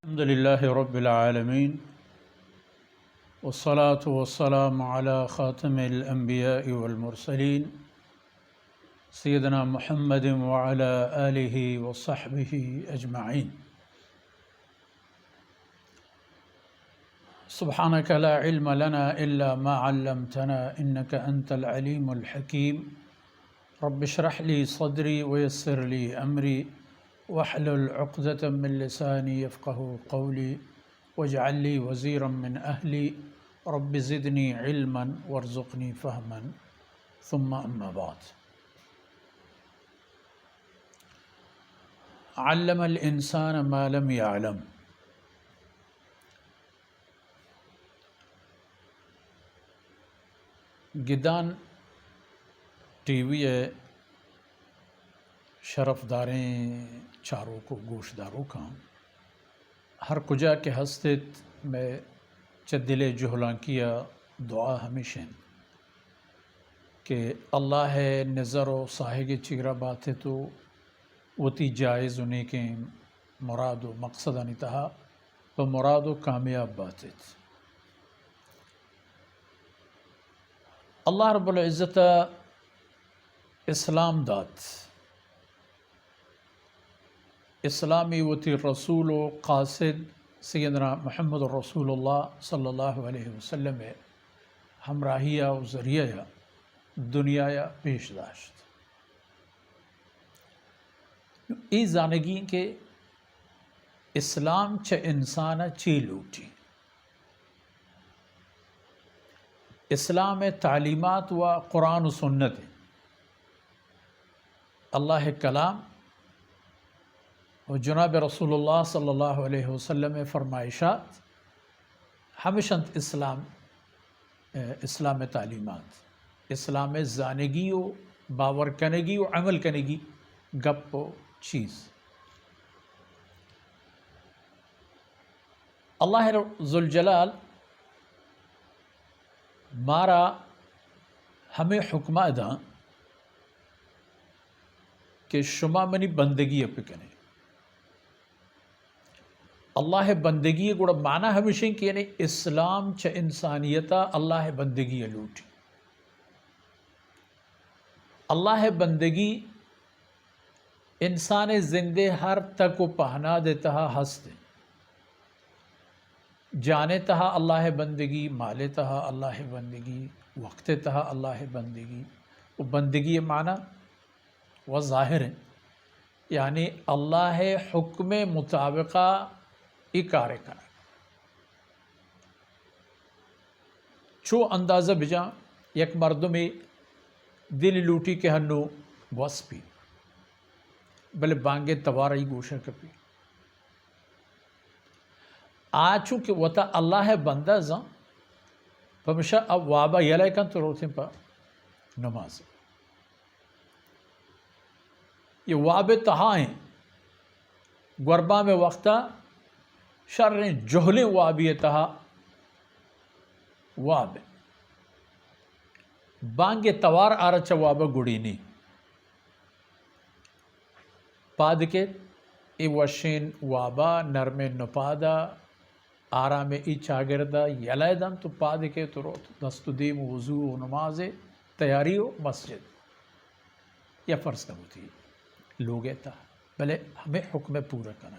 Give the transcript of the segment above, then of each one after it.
الحمد لله رب العالمين والصلاة والسلام على خاتم الأنبياء والمرسلين سيدنا محمد وعلى آله وصحبه أجمعين. سبحانك لا علم لنا إلا ما علمتنا إنك أنت العليم الحكيم. رب اشرح لي صدري ويسر لي أمري واحلل عقدة من لساني يفقه قولي واجعل لي وزيرا من أهلي رب زدني علما وارزقني فهما ثم أما بعد. علم الإنسان ما لم يعلم. گدان ٹی وی ہے شرف داریں چاروں کو گوش داروں کا ہر کجا کے ہستت میں چدل جہلاں کیا دعا ہمیشہ کہ اللہ ہے نظر و صاحب چیرہ بات ہے تو وتی جائز انہیں کے مراد و مقصد انتہا و مراد و کامیاب بات ہے. اللہ رب العزت اسلام دات اسلامی وتی رسول و قاصد سیدنا محمد رسول اللہ صلی اللہ علیہ وسلم ہمراہیہ و ذریعہ دنیا پیش داشت. ای زانگی کے اسلام چھ انسان چی لوٹی. اسلام تعلیمات و قرآن و سنت اللہ کلام و جناب رسول اللہ صلی اللہ علیہ وسلم فرمائشات ہمیشہ اسلام تعلیمات اسلام زانگی و باور کنگی و عمل کنگی گپ و چیز. اللہ ذوالجلال مارا ہمیں حکم ادا کہ شما منی بندگی پکنے. اللہ بندگی گوڑا معنی ہمیشہ کہ یعنی اسلام چھ انسانیتا اللہ بندگی لوٹی. اللہ بندگی انسان زندے ہر تک و پہنا دیتا ہستے جانے تہا اللہ بندگی مالے تہا اللہ بندگی وقت تہا اللہ بندگی. وہ بندگی معنی وہ ظاہر ہے یعنی اللہ حکم مطابقہ اکارے کرنا چو اندازہ بجا یک مردمی دل لوٹی کے ہنو بس پی بلے بانگے توارئی گوشہ کپی آچو کہ وطا اللہ بندہ زاں پمشا اب وابا یلائے کن تو روتے پا نماز. یہ واب تہائیں گربا میں وقتا شریں جہلیں وابی تہا واب بانگے توار آرچا وابا گڑینی پاد کے ای وشین وابا نرم نپادا آرام ای چاگردہ یلائے دن تو پاد کے تو روت دست دیم وضو و نماز تیاری و مسجد یا فرض نہ ہوتی لوگے تا بلے ہمیں حکم پورا کرنا.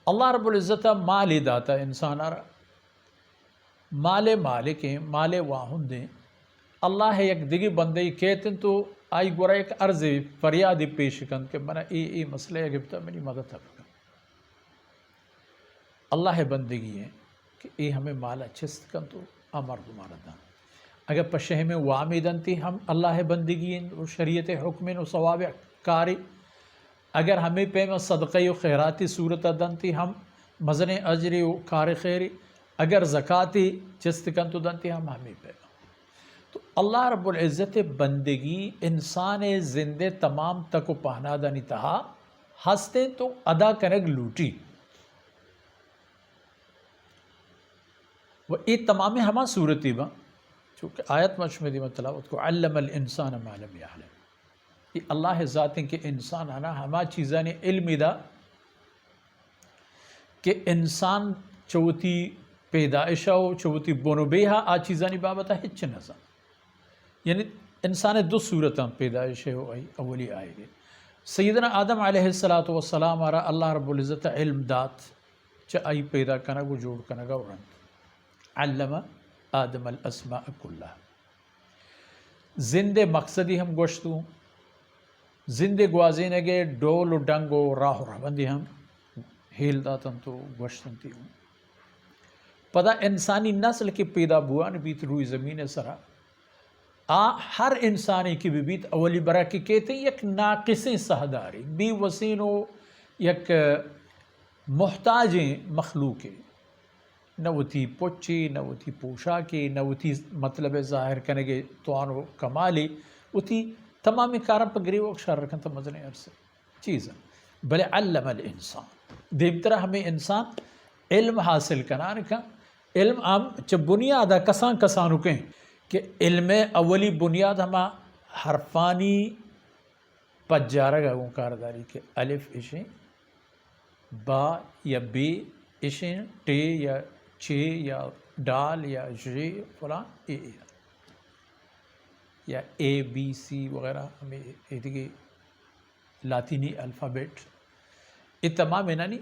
اللہ رب العزت مالی داتا انسان آرہ مال مالکیں مال واہن دیں. اللہ یک دگی بندے کہتے تو آئی گورا ایک عرض فریادی پیش کن کہ منا ای مسئلہ گفتا منی مدد ہے. اللہ بندگی ہے کہ ای ہمیں مالا چست کن تو امر دمارا دان اگر پشہ میں وامی دنتی ہم اللہ بندگی و شریعت حکم و ثواب کاری اگر ہمیں پیما صدقہ و خیراتی صورت دنتی ہم مزن اجری و کار خیری اگر زکاتی چست کن تو دنتی ہم ہمیں پیما. تو اللہ رب العزت بندگی انسان زندے تمام تک و پہنا دنی تہا ہستے تو ادا کرگ لوٹی وہ ای تمام ہما صورتی با چونکہ آیت مشمدی میں تلاوت کو علم الانسان ما لم يعلم. یہ اللہ ذاتیں کہ انسان ہنا ہما چیزاں علم دا کہ انسان چوتی پیدائشہ و چوتی بونو بیہا آ چیزانی بابتا ہچ نظام، یعنی انسان دو صورتاں پیدائش اولی آئے گے. سیدنا آدم علیہ السلام آرہ اللہ رب العزت علم دات چا آئی پیدا کنگو جوڑ کنگا ورند علم آدم الاسماء کلها. زندے مقصدی ہم گوشتوں زندے گوازینگے ڈول و ڈنگ و راہ و رہبندی ہم ہیل داتن تو گوشتن تی ہوں. پدا انسانی نسل کی پیدا بوان بیت روی زمین سرا ہر انسانی کی بھی بیت اولی برا کی کہتے ہیں یک ناقص سہداری بی وسین و یک محتاج مخلوق، نہ وہ تھی پوچی نہ وہ تھی پوشاکی نہ وہ تھی مطلب ظاہر کنگے توان و کمالی، وہ تھی تمامی کارم پا گریو اکشار رکھن تا مزنے عرصے چیزاں. بلے علم الانسان دیم طرح ہمیں انسان علم حاصل کنان کا علم ہم چھ بنیادہ کسان کسانو کہیں کہ علم اولی بنیاد ہما حرفانی پجارہ گا کارداری کے الف اشیں با یا بی اشیں ٹے یا چھ یا ڈال یا جے فلان اے یا اے بی سی وغیرہ ہمیں ایدگی لاطینی الفابیٹ یہ تمام انانی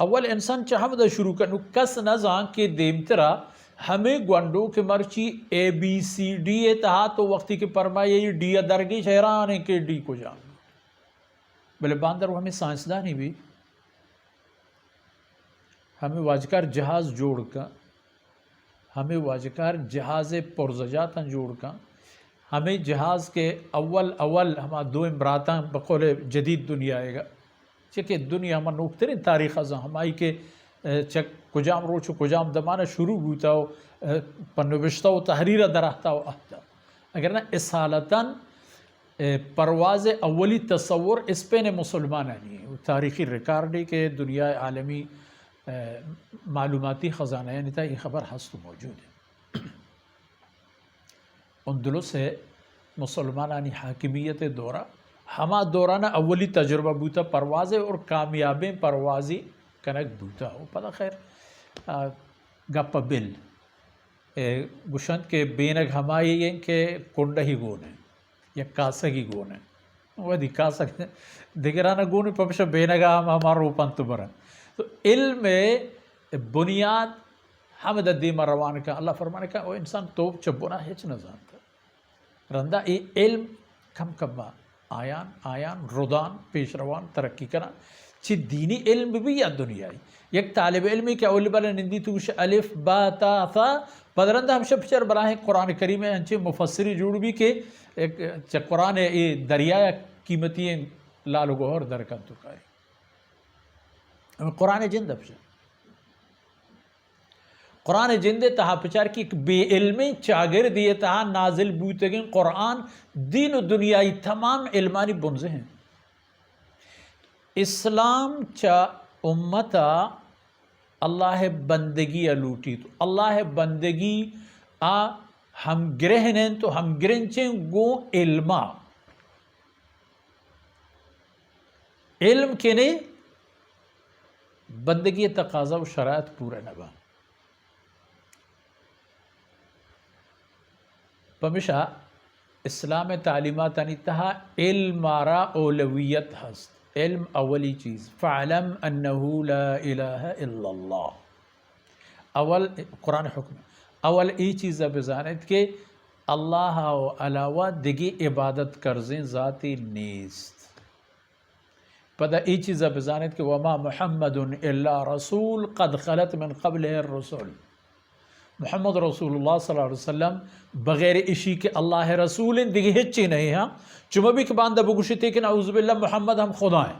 اول انسان چاہم دا شروع کرنو کس نزان کے دیمترا ہمیں گوانڈو کے مرچی اے بی سی ڈی اتہا تو وقتی کے پرمائے یہ ڈی درگی حیران ہے کہ ڈی کو جان بلے باندر وہ ہمیں سائنسدانی بھی ہمیں واجکار جہاز جوڑ کا ہمیں واجکار جہاز پرزجاتا جوڑ کا ہمیں جہاز کے اول ہما دو امراتاں بقول جدید دنیا آئے گا چکہ دنیا ہما نوکترین تاریخ ازاں ہمائی کے چک کجام روچو کجام دمانہ شروع ہوتا ہو پنوشتہ و تحریرہ درہتا ہو اہتا اگر نا اس حالتاً پرواز اولی تصور اس پہ نے مسلمانہ نہیں ہے تاریخی ریکارڈی کے دنیا عالمی معلوماتی خزانہ یعنی تا یہ خبر ہست موجود ہے. اندلس ہے مسلمانانی حاکمیت دورہ ہما دورانہ اولی تجربہ بوتا پروازیں اور کامیابیں پروازی کنک بوتا ہو پتہ خیر گپا بل گشند کے بینگ ہمائی ہیں کہ کنڈہ ہی گون ہے یا کاسگی گون ہے وہ دی کاسگ دیگرانہ گون ہے پپشہ بینگا ہمارا اوپن تو برن. تو علم بنیاد حمد دیمہ روان کا اللہ فرمانے کا وہ انسان توب چبونا ہیچ نہ جانتا رندہ ای علم کم کم آیان رودان پیش روان ترقی کرنا چھ دینی علم بھی یا دنیای یک طالب علمی کہ اولی بلا نندی توش الف با تا تھا پدرندہ ہم شب پچر بلاہیں قرآن کریم ہے ہنچے مفسری جوڑ بھی کہ قرآن دریائے قیمتی لالو گوھر درکن تو کاری قرآن جند پچر قرآن جند تہا پچار کی ایک بے علمی چاگر دیے تہا نازل بوتگیں قرآن دین و دنیای تمام علمانی بنزے ہیں. اسلام چا امتا اللہ بندگی لوٹی تو اللہ بندگی ہم گرہنیں تو ہم گرہنچیں گو علما علم کے نے بندگی تقاضا و شرائط پورا نبا پمشا اسلام تعلیمات انتہا علم آرا اولویت ہست علم اولی چیز فعلم انہو لا الہ الا اللہ اول قرآن حکم اول ای چیز بزانت کہ اللہ و علاوہ دگی عبادت کرزیں ذاتی نیست پدا ای چیز بزانت کہ وما محمد الا رسول قد خلت من قبلہ الرسول محمد رسول اللہ صلی اللہ علیہ وسلم بغیر اشی کے اللہ رسول دیگی ہچی نہیں ہاں چمہ بھی کہ باندہ بگوشتے کہ نعوذ باللہ محمد ہم خدا ہیں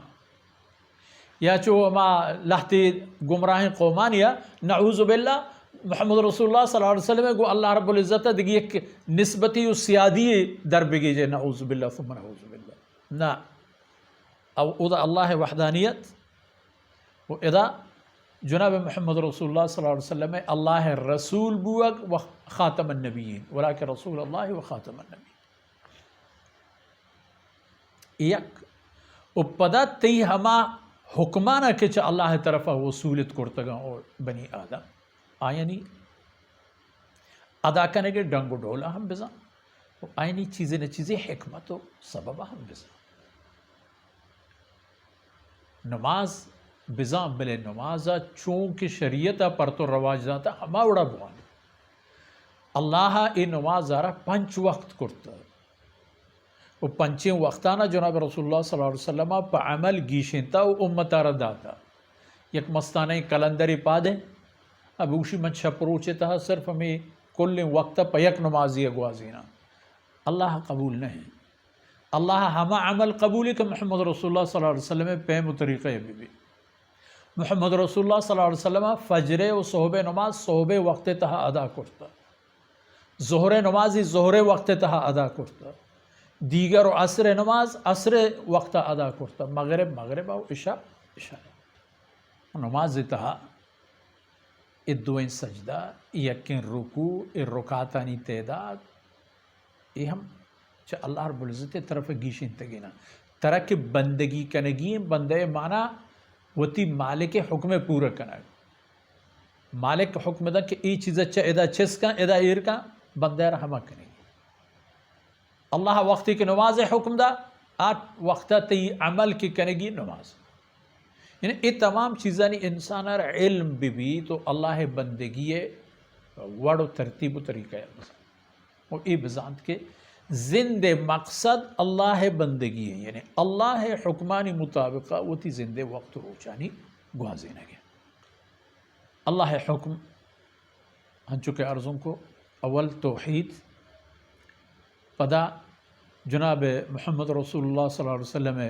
یا چو ما لہتی گمراہ قومانیہ نعوذ باللہ محمد رسول اللہ صلی اللہ علیہ وسلم کو اللہ رب العزت دیگی ایک نسبتی و سیادی در بگی جے نعوذ باللہ ثم نعوذ باللہ نا او ادا اللہ وحدانیت و ادا جناب محمد رسول اللہ صلی اللہ علیہ وسلم اللہ رسول بوگ و خاتم النبیین ولیکن رسول اللہ و خاتم النبیین یک و پدا تی ہما حکمانہ کے چا اللہ طرف وصولت کرتگا اور بنی آدم آئینی ادا کرنے کے ڈنگ و ڈولا ہم بزا آئینی چیزیں چیزیں حکمت و سببہ ہم بزا نماز بزا بلے نمازہ چونکہ شریعتہ پر تو رواج ذاتا ہما اڑا بوانے اللہ ای نماز آرہ 5 وقت کرتا وہ 5 وقتانا جناب رسول اللہ صلی اللہ علیہ وسلم پا عمل گیشنتا و امتا را داتا یک مستانہ کلندری پا دیں اب اوشی من شپروچے تھا صرف ہمیں کل وقت پا یک نمازی گوازینا اللہ قبول نہیں اللہ ہما عمل قبولی کہ محمد رسول اللہ صلی اللہ علیہ وسلم پیم و طریقہ بھی محمد رسول اللہ صلی اللہ علیہ وسلم فجر و صحب نماز صحب وقت تہا ادا کرتا ظہر نمازی ظہر وقت تہا ادا کرتا دیگر و عصر نماز عصر وقت ادا کرتا مغرب و عشاء نماز تہا ادوین سجدہ یکن رکوع رکعتانی تعداد یہ ہم چا اللہ رب العزت طرف گیشن تگینا ترک بندگی کنگی بندے مانا وتی مالک حکم پورا کنا مالک حکم دا کہ ای چیز اچھا ادا چس کا ادا ایر کا بندے رحمہ کنگی اللہ وقتی کی نماز حکم دا آت وقتا تی عمل کی کنگی نماز یعنی یہ تمام چیزانی انسان علم بھی تو اللہ بندگی وڑ و ترتیب و طریقہ ہے اور ای بزانت کے زند مقصد اللہ بندگی ہے یعنی اللہ حکمانی مطابقہ وہ تی زند وقت روچانی گوازے نگے اللہ حکم ہن چکے عرضوں کو اول توحید پدا جناب محمد رسول اللہ صلی اللہ علیہ وسلم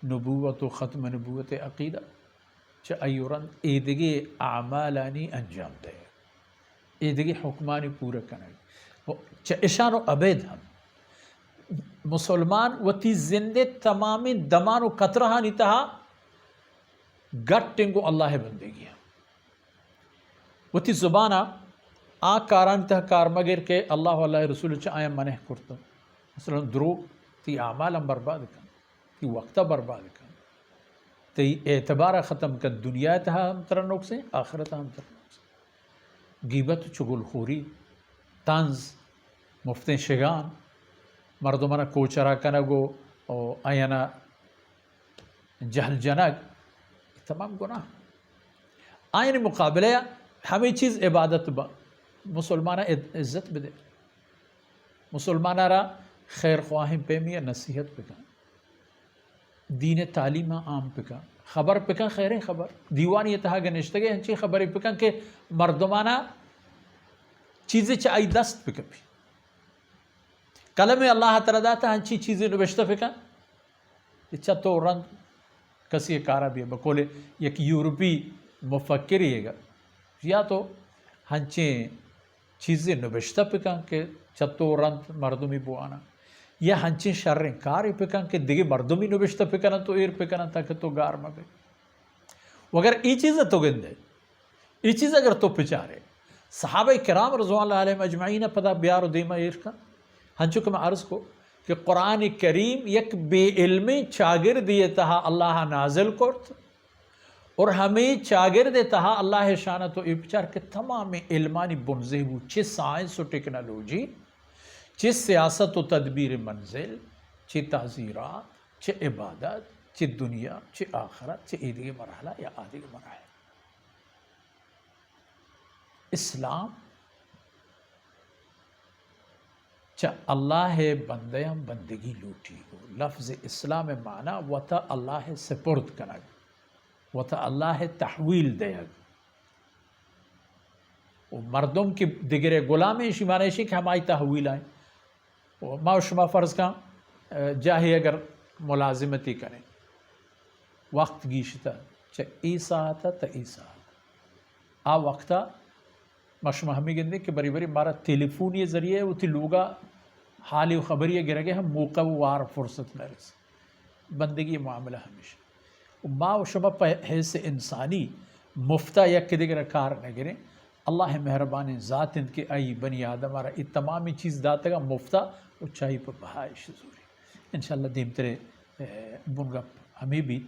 نبوت و ختم نبوت عقیدہ چا ایورن ایدگی اعمالانی انجام دے ایدگی حکمانی پورا کرنے چا اشان و عبید ہم مسلمان وتی زندے تمامی دمان و قطرہانی تہا گٹنگو اللہ بندگی وتی زبانہ کاران تہا کار مگر کے اللہ واللہ رسول چا آیا منح کرتا مثلا دروغ تی اعمالا برباد کن تی وقتا برباد کن تی اعتبارا ختم کن دنیا تہا ہم ترنک سے آخرتا ہم ترنک سے غیبت چگل خوری طنز مفتیں شگان مردمانہ کوچرا کنگو او آینا جہل جنگ تمام گناہ آئین مقابلہ ہمیں چیز عبادت با مسلمانہ عزت بدے مسلمانہ را خیر خواہم پیمی نصیحت پکا دین تعلیم عام پکا خبر پکا خیر خبر دیوانی اتہا گنشتگے ہنچی خبری پکا کہ مردمانہ چیزیں چاہی دست پکا بھی کلم اللہ تعالیٰ داتا ہنچی چیزیں نوشتہ پکا اچھا تو رنگ کسی کارا بھی ہے بکولے یک یورپی مفکر ہی گا یا تو ہنچی چیزیں نوشتہ پکا کہ چتو رنگ مردمی بوانا یا ہنچی شرریں کاری پکا کہ دیگے مردمی نوشتہ پکانا تو ایر پکانا تاکہ تو گار مگے وگر ای چیزیں تو گندے ای چیز اگر تو پچارے صحابہ کرام رضوان اللہ علیہ مجمعین پدا بیار و دیمہ ایر کا ہنچو کہ میں عرض کو کہ قرآن کریم یک بے علمی چاگر دیے تہا اللہ نازل کرت اور ہمیں چاگر دے تہا اللہ شانت و ابچار کے تمام علمانی بنزے ہو چھ سائنس و ٹیکنالوجی چھ سیاست و تدبیر منزل چھ تعزیرات چھ عبادت چھ دنیا چھ آخرت چھ ایدگی مرحلہ یا آدگی مرحلہ اسلام چا اللہ بندیاں بندگی لوٹی ہو لفظ اسلام معنی وطا اللہ سپرد کنگ وطا اللہ تحویل دے گا مردم کی دیگر غلامی شمانشی کہ ہمائی تحویل آئیں ما و شما فرض کا جاہی اگر ملازمتی کریں وقت گیشتا چا ایسا آتا تا ایسا آتا وقتا ما شما ہمیں گندے کہ بری بری مارا تیلیفونی ذریعے وہ تی لوگا حالی و خبری گرہ گئے ہم موقع و وار فرصت میں رس بندگی معاملہ ہمیشہ ما و شما پہ حیث انسانی مفتہ یک دیگر کار نگریں اللہ مہربانی ذات ان کے آئی بنی آدم آرہ یہ تمامی چیز داتا گا مفتہ وہ چاہی پر بہائش ضروری انشاءاللہ دیم ترے بنگا ہمیں بھی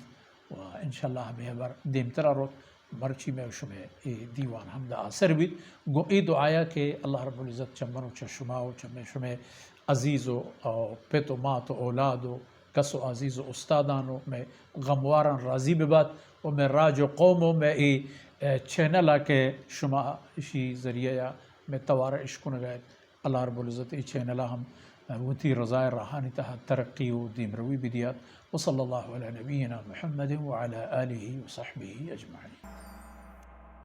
وإن شاء الله بهبر ديم ترارot مرچی میں شمه دیوان حمد آسر بید گو ای دعایا کہ اللہ رب العزت چمنو چشماو چمه شمه عزیز و پت و مات و اولاد و کس و عزیز و استادانو میں غمواران راضی بباد و میں راج و قومو میں ای چینل کے شما اشی ذریعہ میں توار عشقن گئے اللہ رب العزت ای چینل ہم وتی رضائے راہانی تحت ترقی و دیم روی بدیات وصلی اللہ علی نبینا محمد وعلى آلہ وصحبہ اجمعین.